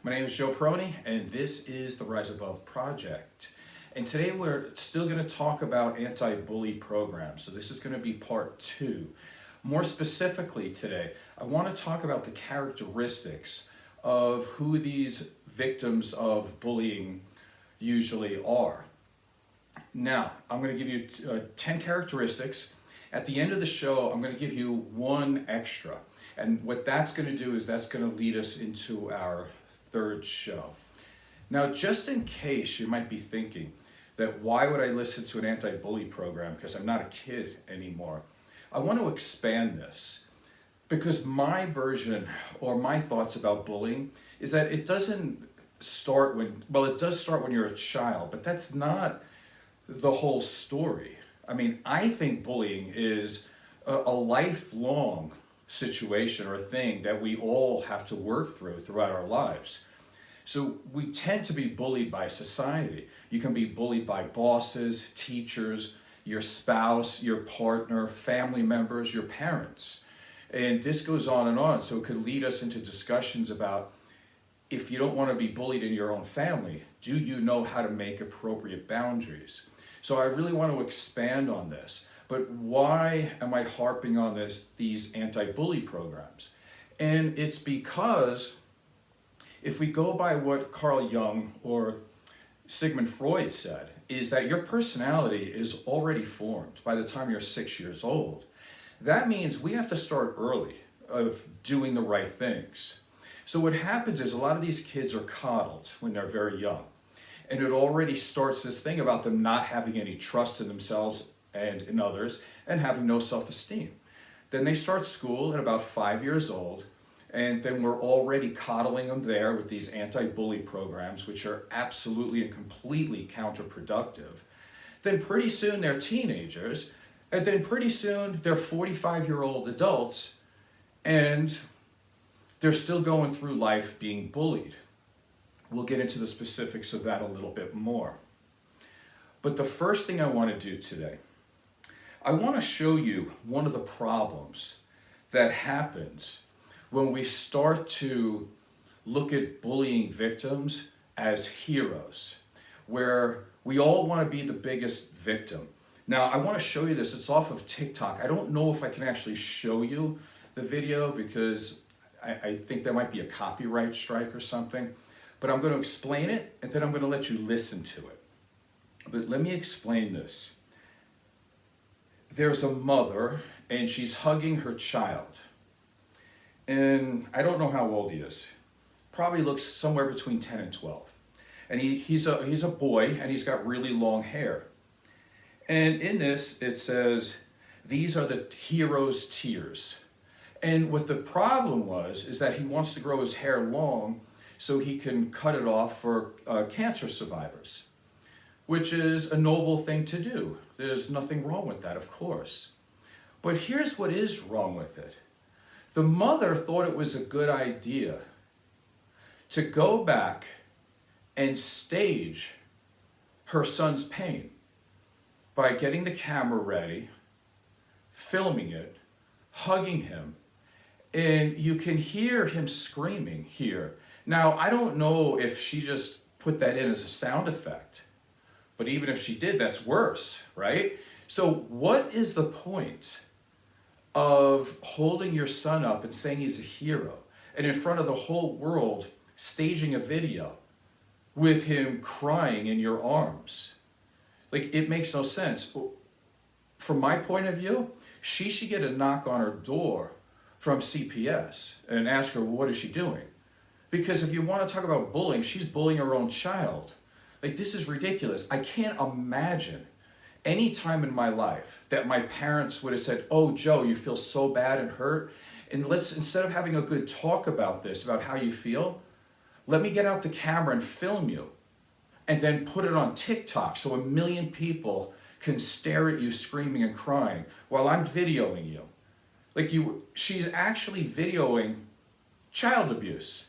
My name is Joe Peroni, and this is the Rise Above Project. And today we're still going to talk about anti-bully programs. So this is going to be part 2. More specifically today, I want to talk about the characteristics of who these victims of bullying usually are. Now, I'm going to give you 10 characteristics. At the end of the show, I'm going to give you one extra. And what that's going to do is that's going to lead us into our third show. Now, just in case you might be thinking that why would I listen to an anti-bully program because I'm not a kid anymore, I want to expand this because my version or my thoughts about bullying is that it doesn't start when, well, it does start when you're a child, but that's not the whole story. I mean, I think bullying is a lifelong situation or a thing that we all have to work through throughout our lives. So we tend to be bullied by society. You can be bullied by bosses, teachers, your spouse, your partner, family members, your parents. And this goes on and on. So it could lead us into discussions about if you don't want to be bullied in your own family, do you know how to make appropriate boundaries? So I really want to expand on this. But why am I harping on these anti-bully programs? And it's because if we go by what Carl Jung or Sigmund Freud said, is that your personality is already formed by the time you're 6 years old. That means we have to start early of doing the right things. So what happens is a lot of these kids are coddled when they're very young. And it already starts this thing about them not having any trust in themselves and in others, and having no self-esteem. Then they start school at about 5 years old, and then we're already coddling them there with these anti-bully programs, which are absolutely and completely counterproductive. Then pretty soon they're teenagers, and then pretty soon they're 45-year-old adults, and they're still going through life being bullied. We'll get into the specifics of that a little bit more. But the first thing I want to do today, I want to show you one of the problems that happens when we start to look at bullying victims as heroes, where we all want to be the biggest victim. Now, I want to show you this. It's off of TikTok. I don't know if I can actually show you the video because I think there might be a copyright strike or something, but I'm going to explain it and then I'm going to let you listen to it. But let me explain this. There's a mother and she's hugging her child. And I don't know how old he is. Probably looks somewhere between 10 and 12. And he's a boy and he's got really long hair. And in this it says, "These are the hero's tears." And what the problem was is that he wants to grow his hair long so he can cut it off for cancer survivors, which is a noble thing to do. There's nothing wrong with that, of course. But here's what is wrong with it. The mother thought it was a good idea to go back and stage her son's pain by getting the camera ready, filming it, hugging him, and you can hear him screaming here. Now, I don't know if she just put that in as a sound effect, but even if she did, that's worse, right? So what is the point of holding your son up and saying he's a hero and in front of the whole world staging a video with him crying in your arms? Like, it makes no sense. From my point of view, she should get a knock on her door from CPS and ask her, what is she doing? Because if you want to talk about bullying, she's bullying her own child. Like, this is ridiculous. I can't imagine any time in my life that my parents would have said, "Oh, Joe, you feel so bad and hurt, and let's, instead of having a good talk about this, about how you feel, let me get out the camera and film you and then put it on TikTok so 1 million people can stare at you screaming and crying while I'm videoing you." Like, she's actually videoing child abuse.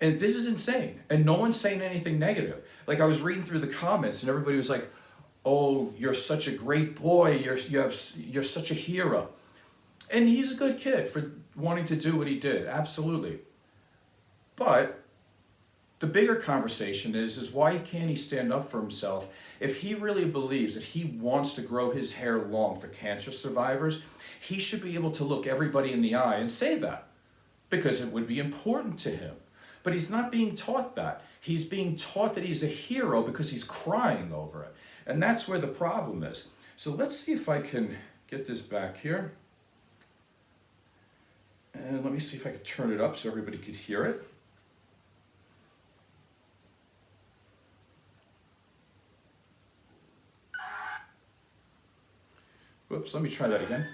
And this is insane. And no one's saying anything negative. Like, I was reading through the comments and everybody was like, "Oh, you're such a great boy. You're such a hero." And he's a good kid for wanting to do what he did. Absolutely. But The bigger conversation is why can't he stand up for himself? If he really believes that he wants to grow his hair long for cancer survivors, he should be able to look everybody in the eye and say that, because it would be important to him. But he's not being taught that. He's being taught that he's a hero because he's crying over it. And that's where the problem is. So let's see if I can get this back here. And let me see if I can turn it up so everybody could hear it. Whoops, let me try that again.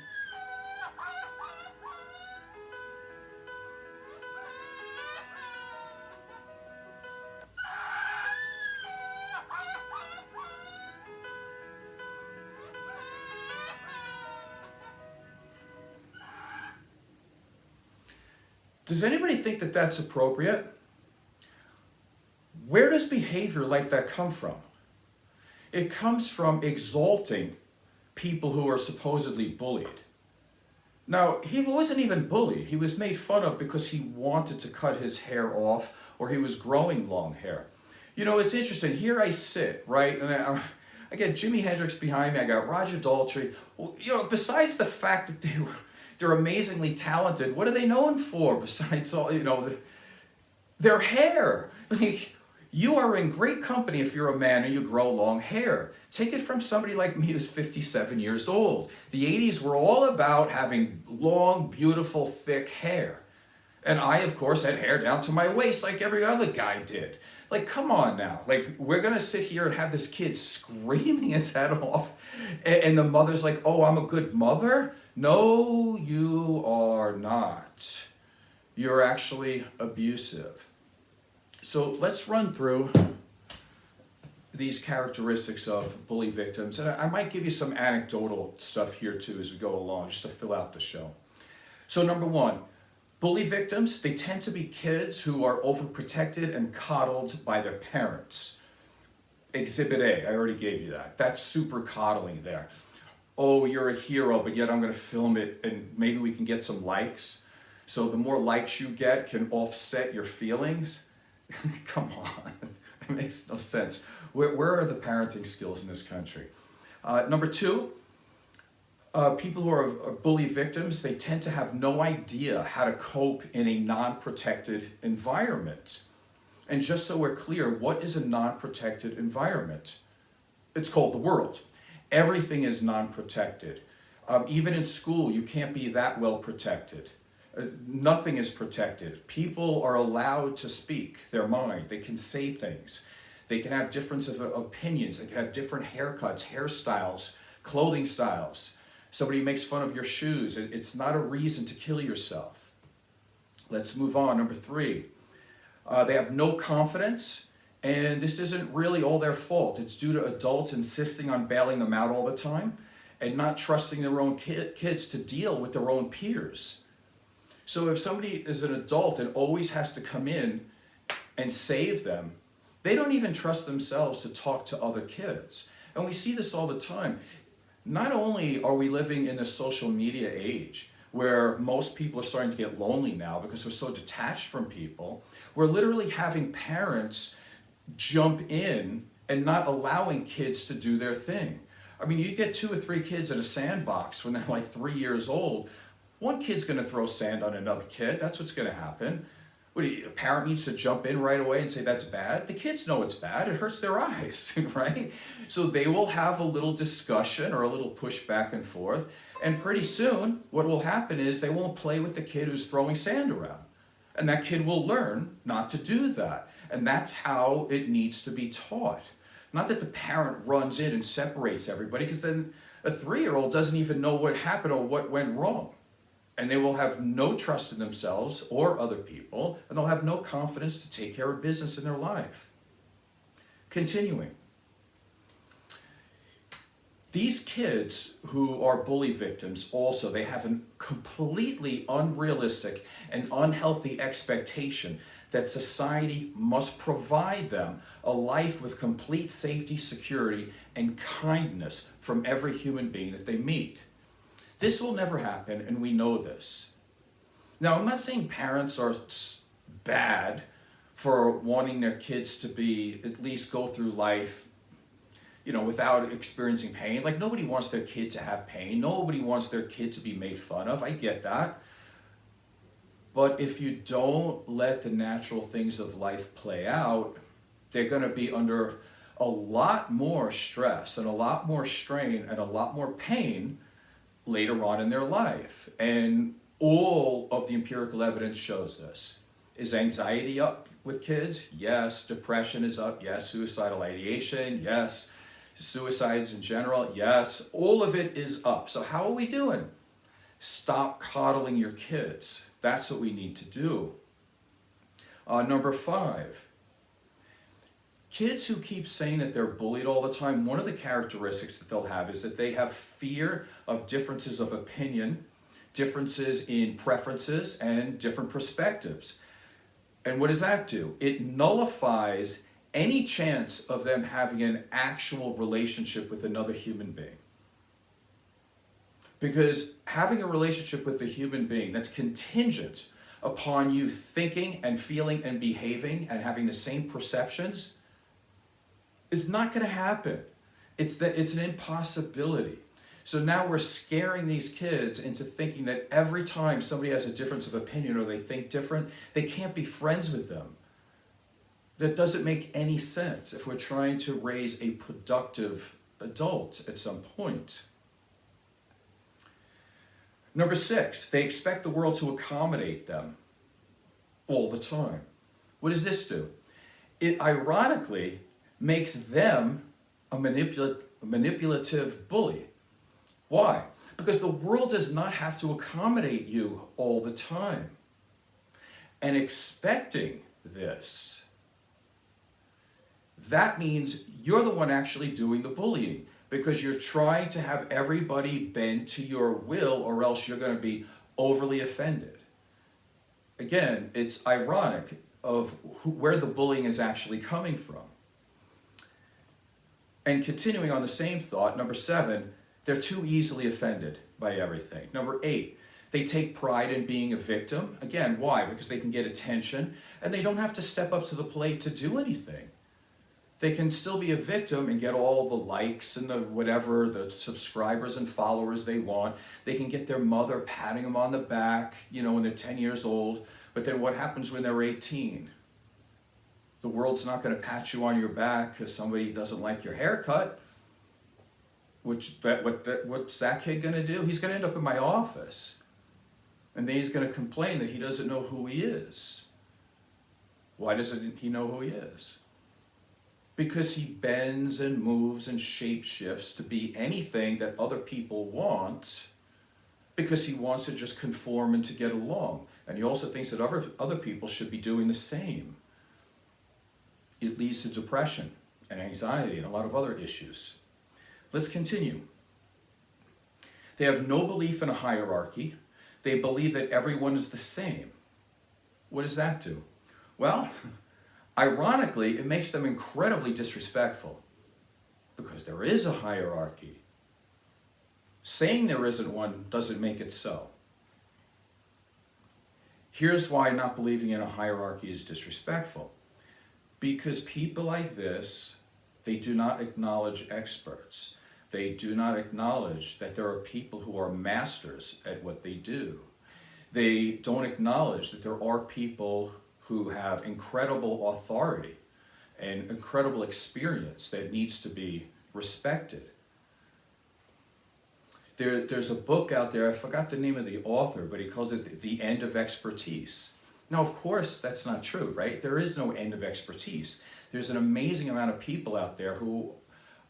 Does anybody think that that's appropriate? Where does behavior like that come from? It comes from exalting people who are supposedly bullied. Now, he wasn't even bullied. He was made fun of because he wanted to cut his hair off or he was growing long hair. You know, it's interesting. Here I sit, right? And I got Jimi Hendrix behind me. I got Roger Daltrey. Well, you know, besides the fact that they're amazingly talented, what are they known for besides all, you know, their hair? Like, you are in great company if you're a man and you grow long hair. Take it from somebody like me who's 57 years old. The 80s were all about having long, beautiful, thick hair. And I, of course, had hair down to my waist like every other guy did. Like, come on now. Like, we're going to sit here and have this kid screaming his head off. And the mother's like, oh, I'm a good mother? No, you are not. You're actually abusive. So let's run through these characteristics of bully victims. And I might give you some anecdotal stuff here too as we go along, just to fill out the show. So number one, bully victims, they tend to be kids who are overprotected and coddled by their parents. Exhibit A, I already gave you that. That's super coddling there. Oh, you're a hero, but yet I'm going to film it and maybe we can get some likes. So the more likes you get can offset your feelings. Come on, it makes no sense. Where are the parenting skills in this country? Number two, people who are bully victims, they tend to have no idea how to cope in a non-protected environment. And just so we're clear, what is a non-protected environment? It's called the world. Everything is non-protected. Even in school, you can't be that well protected. Nothing is protected. People are allowed to speak their mind. They can say things. They can have difference of opinions. They can have different haircuts, hairstyles, clothing styles. Somebody makes fun of your shoes. It's not a reason to kill yourself. Let's move on. Number three, they have no confidence, and this isn't really all their fault. It's due to adults insisting on bailing them out all the time and not trusting their own kids to deal with their own peers. So if somebody is an adult and always has to come in and save them, they don't even trust themselves to talk to other kids. And we see this all the time. Not only are we living in a social media age where most people are starting to get lonely now because we're so detached from people, we're literally having parents jump in and not allowing kids to do their thing. I mean, you get 2 or 3 kids in a sandbox when they're like 3 years old. One kid's going to throw sand on another kid. That's what's going to happen. A parent needs to jump in right away and say that's bad. The kids know it's bad. It hurts their eyes, right? So they will have a little discussion or a little push back and forth. And pretty soon, what will happen is they won't play with the kid who's throwing sand around. And that kid will learn not to do that. And that's how it needs to be taught. Not that the parent runs in and separates everybody, because then a 3-year-old doesn't even know what happened or what went wrong. And they will have no trust in themselves or other people, and they'll have no confidence to take care of business in their life. Continuing. These kids who are bully victims also, they have a completely unrealistic and unhealthy expectation that society must provide them a life with complete safety, security, and kindness from every human being that they meet. This will never happen, and we know this. Now, I'm not saying parents are bad for wanting their kids to be, at least go through life, without experiencing pain. Like, nobody wants their kid to have pain. Nobody wants their kid to be made fun of. I get that. But if you don't let the natural things of life play out, they're going to be under a lot more stress and a lot more strain and a lot more pain later on in their life. And all of the empirical evidence shows this. Is anxiety up with kids? Yes. Depression is up? Yes. Suicidal ideation? Yes. Suicides in general? Yes. All of it is up. So how are we doing? Stop coddling your kids. That's what we need to do. Number 5. Kids who keep saying that they're bullied all the time, one of the characteristics that they'll have is that they have fear of differences of opinion, differences in preferences, and different perspectives. And what does that do? It nullifies any chance of them having an actual relationship with another human being. Because having a relationship with a human being that's contingent upon you thinking and feeling and behaving and having the same perceptions is not going to happen. It's an impossibility. So now we're scaring these kids into thinking that every time somebody has a difference of opinion or they think different, they can't be friends with them. That doesn't make any sense if we're trying to raise a productive adult at some point. Number 6, they expect the world to accommodate them all the time. What does this do? It ironically makes them a manipulative bully. Why? Because the world does not have to accommodate you all the time. And expecting this, that means you're the one actually doing the bullying, because you're trying to have everybody bend to your will, or else you're going to be overly offended. Again, it's ironic of where the bullying is actually coming from. And continuing on the same thought, number 7, they're too easily offended by everything. Number 8, they take pride in being a victim. Again, why? Because they can get attention, and they don't have to step up to the plate to do anything. They can still be a victim and get all the likes and the subscribers and followers they want. They can get their mother patting them on the back, when they're 10 years old. But then what happens when they're 18? The world's not going to pat you on your back because somebody doesn't like your haircut. What's that kid going to do? He's going to end up in my office. And then he's going to complain that he doesn't know who he is. Why doesn't he know who he is? Because he bends and moves and shape-shifts to be anything that other people want, because he wants to just conform and to get along. And he also thinks that other people should be doing the same. It leads to depression and anxiety and a lot of other issues. Let's continue. They have no belief in a hierarchy. They believe that everyone is the same. What does that do? Well, ironically, it makes them incredibly disrespectful, because there is a hierarchy. Saying there isn't one doesn't make it so. Here's why not believing in a hierarchy is disrespectful. Because people like this, they do not acknowledge experts. They do not acknowledge that there are people who are masters at what they do. They don't acknowledge that there are people who have incredible authority and incredible experience that needs to be respected. There's a book out there, I forgot the name of the author, but he calls it The End of Expertise. Now, of course, that's not true, right? There is no end of expertise. There's an amazing amount of people out there who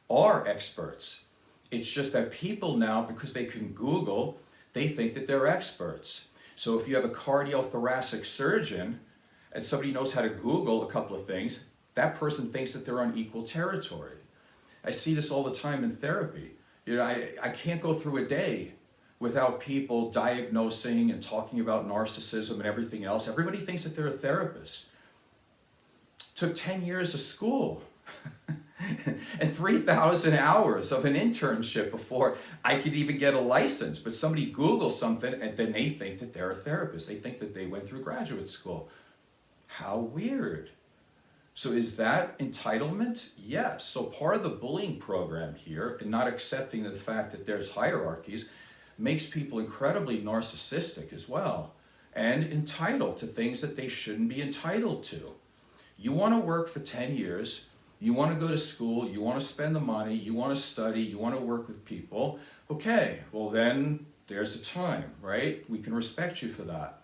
are experts. It's just that people now, because they can Google, they think that they're experts. So if you have a cardiothoracic surgeon and somebody knows how to Google a couple of things, that person thinks that they're on equal territory. I see this all the time in therapy. I can't go through a day without people diagnosing and talking about narcissism and everything else. Everybody thinks that they're a therapist. Took 10 years of school and 3,000 hours of an internship before I could even get a license. But somebody Googles something and then they think that they're a therapist. They think that they went through graduate school. How weird. So is that entitlement? Yes. So part of the bullying program here, and not accepting the fact that there's hierarchies, makes people incredibly narcissistic as well, and entitled to things that they shouldn't be entitled to. You want to work for 10 years, you want to go to school, you want to spend the money, you want to study, you want to work with people. Okay, well then there's the time, right? We can respect you for that.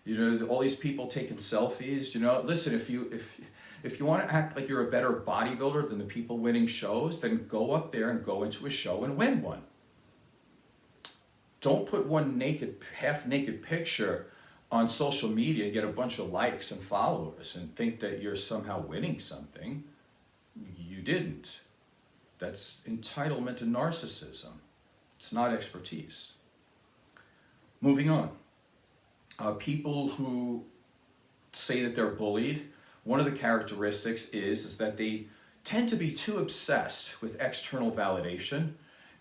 You know, all these people taking selfies, you know, listen, if you want to act like you're a better bodybuilder than the people winning shows, then go up there and go into a show and win one. Don't put one naked, half-naked picture on social media and get a bunch of likes and followers and think that you're somehow winning something. You didn't. That's entitlement and narcissism. It's not expertise. Moving on. People who say that they're bullied, one of the characteristics is that they tend to be too obsessed with external validation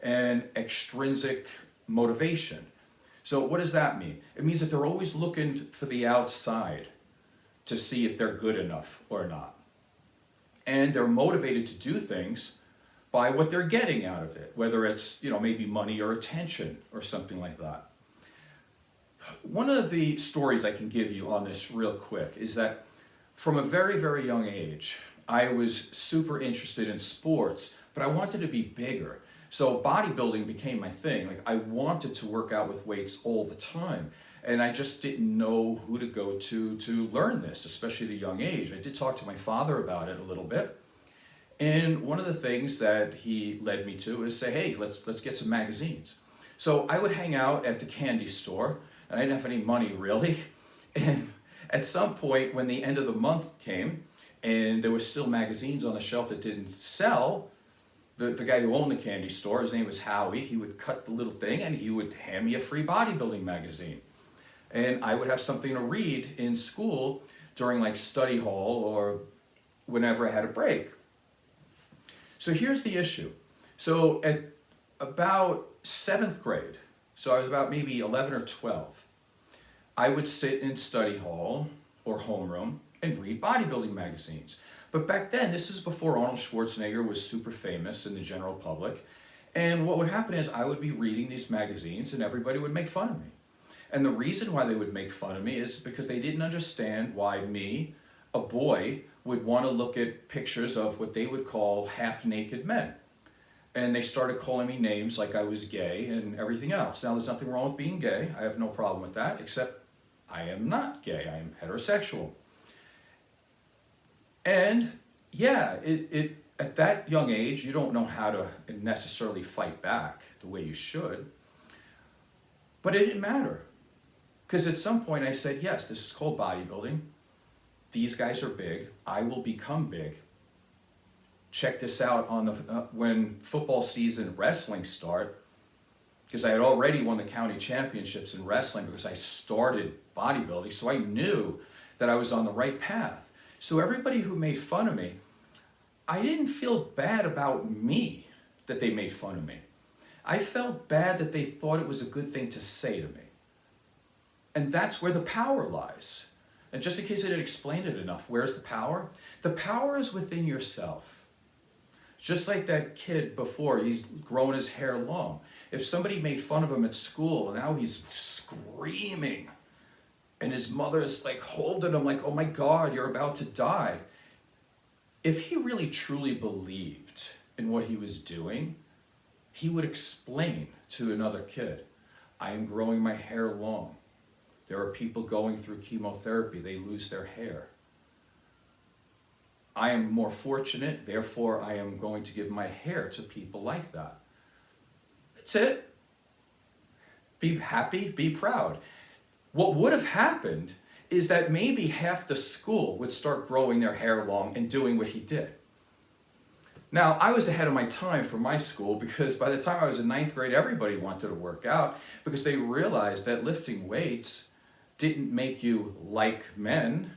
and extrinsic motivation. So what does that mean? It means that they're always looking for the outside to see if they're good enough or not. And they're motivated to do things by what they're getting out of it, whether it's, you know, maybe money or attention or something like that. One of the stories I can give you on this real quick is that from a very, very young age, I was super interested in sports, but I wanted to be bigger. So bodybuilding became my thing. Like, I wanted to work out with weights all the time. And I just didn't know who to go to learn this, especially at a young age. I did talk to my father about it a little bit. And one of the things that he led me to is say, hey, let's get some magazines. So I would hang out at the candy store, and I didn't have any money really. And at some point when the end of the month came and there were still magazines on the shelf that didn't sell, the guy who owned the candy store, his name was Howie, he would cut the little thing and he would hand me a free bodybuilding magazine. And I would have something to read in school during like study hall or whenever I had a break. So here's the issue. So at about 7th grade, so I was about maybe 11 or 12, I would sit in study hall or homeroom and read bodybuilding magazines. But back then, this is before Arnold Schwarzenegger was super famous in the general public. And what would happen is I would be reading these magazines and everybody would make fun of me. And the reason why they would make fun of me is because they didn't understand why me, a boy, would want to look at pictures of what they would call half-naked men. And they started calling me names like I was gay and everything else. Now, there's nothing wrong with being gay. I have no problem with that, except I am not gay. I am heterosexual. And yeah, at that young age, you don't know how to necessarily fight back the way you should. But it didn't matter. Because at some point I said, yes, this is called bodybuilding. These guys are big. I will become big. Check this out on the when football season, wrestling start, because I had already won the county championships in wrestling because I started bodybuilding, so I knew that I was on the right path. So everybody who made fun of me, I didn't feel bad about me that they made fun of me. I felt bad that they thought it was a good thing to say to me. And that's where the power lies. And just in case I didn't explain it enough, where's the power? The power is within yourself. Just like that kid before, he's grown his hair long. If somebody made fun of him at school, now he's screaming. And his mother's like holding him like, oh my God, you're about to die. If he really truly believed in what he was doing, he would explain to another kid, I am growing my hair long. There are people going through chemotherapy, they lose their hair. I am more fortunate, therefore I am going to give my hair to people like that. That's it. Be happy, be proud. What would have happened is that maybe half the school would start growing their hair long and doing what he did. Now, I was ahead of my time for my school because by the time I was in 9th grade, everybody wanted to work out because they realized that lifting weights didn't make you like men.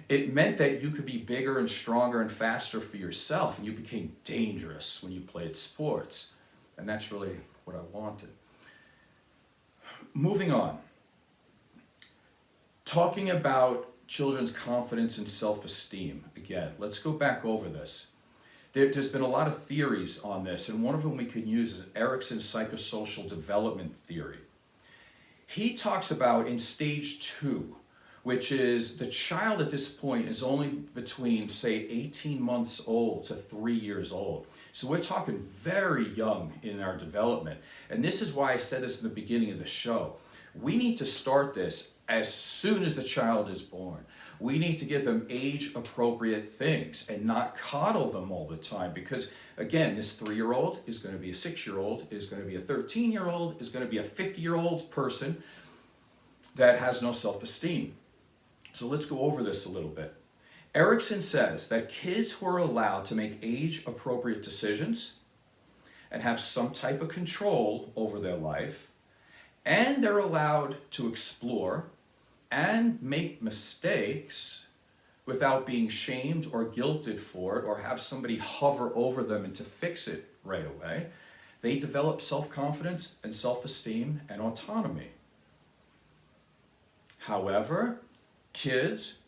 It meant that you could be bigger and stronger and faster for yourself, and you became dangerous when you played sports. And that's really what I wanted. Moving on. Talking about children's confidence and self-esteem. Again, let's go back over this. There's been a lot of theories on this, and one of them we can use is Erickson's psychosocial development theory. He talks about in stage 2, which is the child at this point is only between, say, 18 months old to 3 years old. So we're talking very young in our development. And this is why I said this in the beginning of the show. We need to start this as soon as the child is born. We need to give them age-appropriate things and not coddle them all the time, because, again, this 3-year-old is going to be a 6-year-old, is going to be a 13-year-old, is going to be a 50-year-old person that has no self-esteem. So let's go over this a little bit. Erickson says that kids who are allowed to make age-appropriate decisions and have some type of control over their life, and they're allowed to explore and make mistakes without being shamed or guilted for it, or have somebody hover over them and to fix it right away, they develop self-confidence and self-esteem and autonomy. However, kids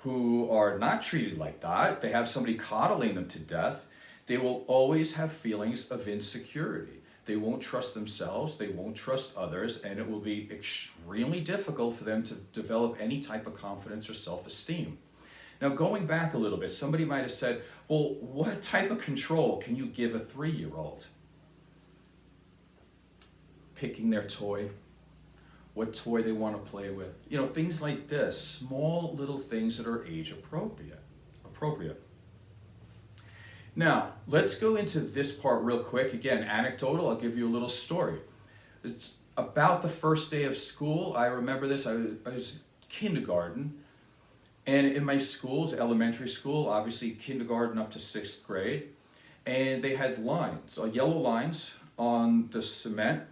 who are not treated like that, they have somebody coddling them to death, they will always have feelings of insecurity. They won't trust themselves, they won't trust others, and it will be extremely difficult for them to develop any type of confidence or self-esteem. Now, going back a little bit, somebody might have said, well, what type of control can you give a 3-year-old? Picking their toy, what toy they want to play with, things like this, small little things that are age appropriate. Now, let's go into this part real quick. Again, anecdotal, I'll give you a little story. It's about the first day of school. I remember this, I was kindergarten, and in my schools, elementary school, obviously kindergarten up to 6th grade, and they had lines, yellow lines on the cement,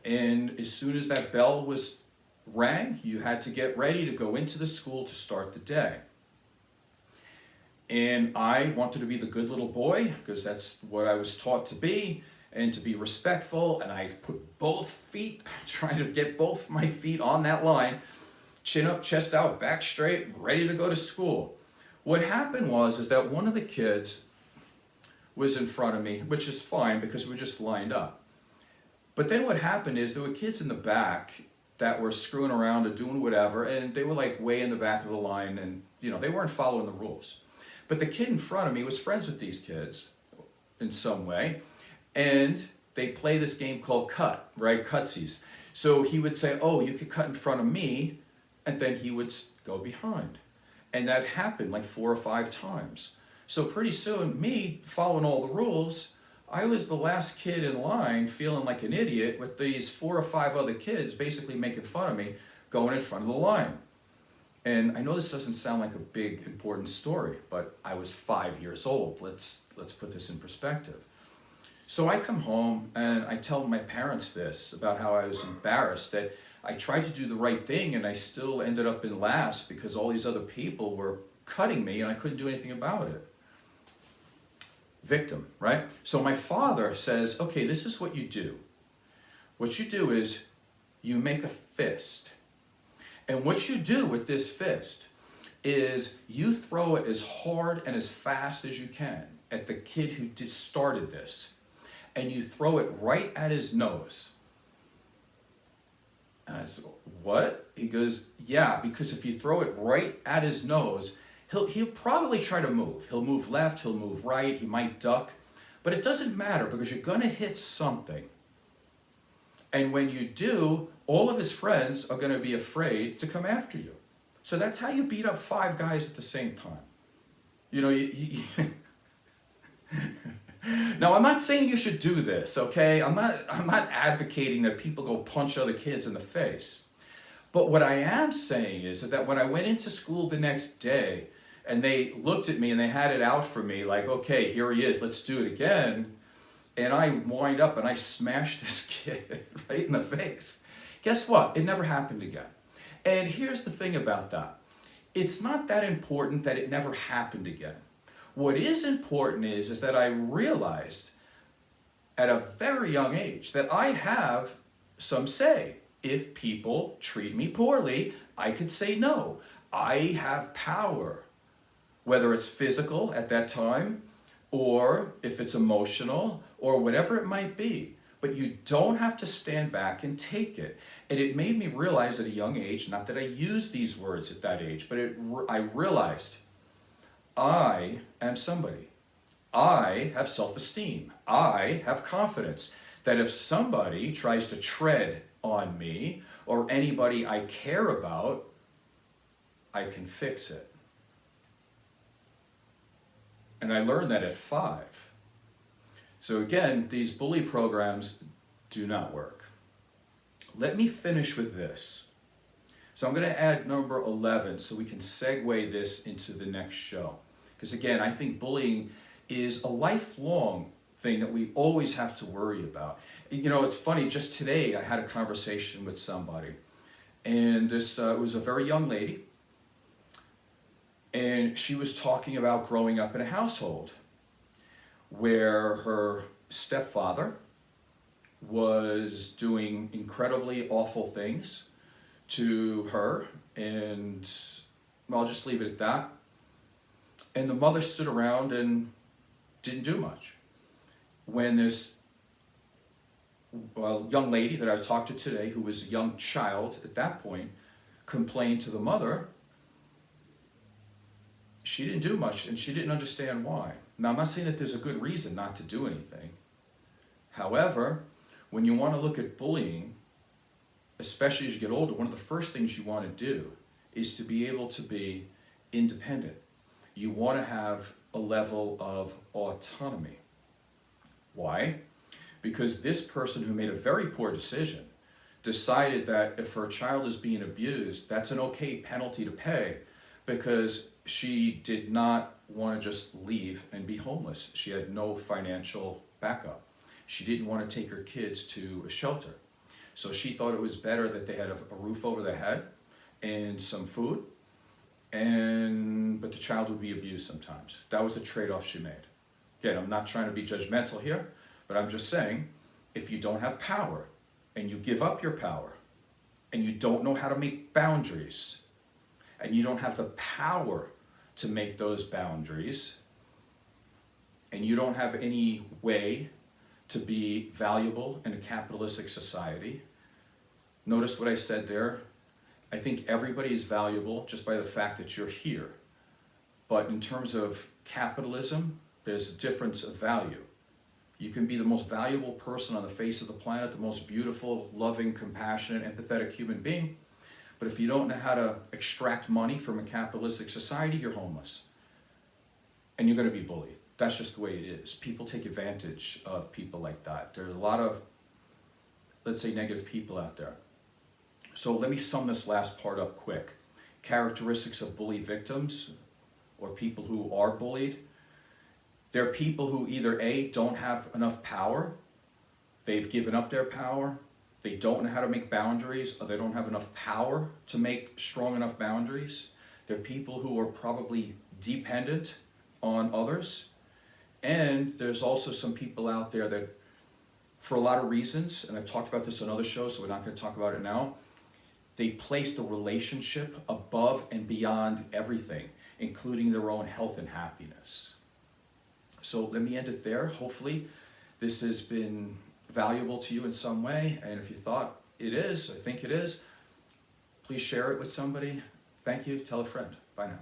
and as soon as that bell was rang, you had to get ready to go into the school to start the day. And I wanted to be the good little boy, because that's what I was taught to be, and to be respectful, and I put both feet, trying to get both my feet on that line, chin up, chest out, back straight, ready to go to school. What happened is that one of the kids was in front of me, which is fine because we just lined up. But then what happened is there were kids in the back that were screwing around or doing whatever, and they were like way in the back of the line, and they weren't following the rules. But the kid in front of me was friends with these kids in some way, and they play this game called cut, right? Cutsies. So he would say, oh, you could cut in front of me, and then he would go behind. And that happened like 4 or 5 times. So pretty soon, me following all the rules, I was the last kid in line feeling like an idiot with these 4 or 5 other kids basically making fun of me going in front of the line. And I know this doesn't sound like a big, important story, but I was 5 years old. Let's put this in perspective. So I come home and I tell my parents this about how I was embarrassed that I tried to do the right thing and I still ended up in last because all these other people were cutting me and I couldn't do anything about it. Victim, right? So my father says, okay, this is what you do. What you do is you make a fist. And what you do with this fist is you throw it as hard and as fast as you can at the kid who started this. And you throw it right at his nose. And I said, what? He goes, yeah, because if you throw it right at his nose, he'll probably try to move. He'll move left, he'll move right, he might duck. But it doesn't matter because you're going to hit something. And when you do, all of his friends are going to be afraid to come after you. So that's how you beat up 5 guys at the same time. Now, I'm not saying you should do this, okay? I'm not advocating that people go punch other kids in the face. But what I am saying is that when I went into school the next day and they looked at me and they had it out for me like, okay, here he is, let's do it again. And I wind up and I smashed this kid right in the face. Guess what? It never happened again. And here's the thing about that. It's not that important that it never happened again. What is important is that I realized at a very young age that I have some say If people treat me poorly, I could say no. I have power, whether it's physical at that time, or if it's emotional, or whatever it might be. But you don't have to stand back and take it. And it made me realize at a young age, not that I used these words at that age, but I realized I am somebody. I have self-esteem. I have confidence that if somebody tries to tread on me or anybody I care about, I can fix it. And I learned that at 5. So again, these bully programs do not work. Let me finish with this. So I'm going to add number 11 so we can segue this into the next show. Because again, I think bullying is a lifelong thing that we always have to worry about. You know, it's funny, just today I had a conversation with somebody, and this was a very young lady, and she was talking about growing up in a household where her stepfather was doing incredibly awful things to her, and I'll just leave it at that. And the mother stood around and didn't do much. When this young lady that I talked to today, who was a young child at that point, complained to the mother, she didn't do much and she didn't understand why. Now, I'm not saying that there's a good reason not to do anything. However, when you want to look at bullying, especially as you get older, one of the first things you want to do is to be able to be independent. You want to have a level of autonomy. Why? Because this person who made a very poor decision decided that if her child is being abused, that's an okay penalty to pay, because she did not want to just leave and be homeless. She had no financial backup. She didn't want to take her kids to a shelter. So she thought it was better that they had a roof over their head and some food, but the child would be abused sometimes. That was the trade-off she made. Again, I'm not trying to be judgmental here, but I'm just saying, if you don't have power and you give up your power and you don't know how to make boundaries and you don't have the power to make those boundaries and you don't have any way to be valuable in a capitalistic society, notice what I said there. I think everybody is valuable just by the fact that you're here. But in terms of capitalism, there's a difference of value. You can be the most valuable person on the face of the planet, the most beautiful, loving, compassionate, empathetic human being. But if you don't know how to extract money from a capitalistic society, you're homeless. And you're going to be bullied. That's just the way it is. People take advantage of people like that. There's a lot of, let's say, negative people out there. So let me sum this last part up quick. Characteristics of bully victims, or people who are bullied. They're people who either A, don't have enough power, they've given up their power, they don't know how to make boundaries, or they don't have enough power to make strong enough boundaries. They're people who are probably dependent on others. And there's also some people out there that, for a lot of reasons, and I've talked about this on other shows, so we're not going to talk about it now, they place the relationship above and beyond everything, including their own health and happiness. So let me end it there. Hopefully this has been valuable to you in some way, and if you thought it is, I think it is, please share it with somebody. Thank you. Tell a friend. Bye now.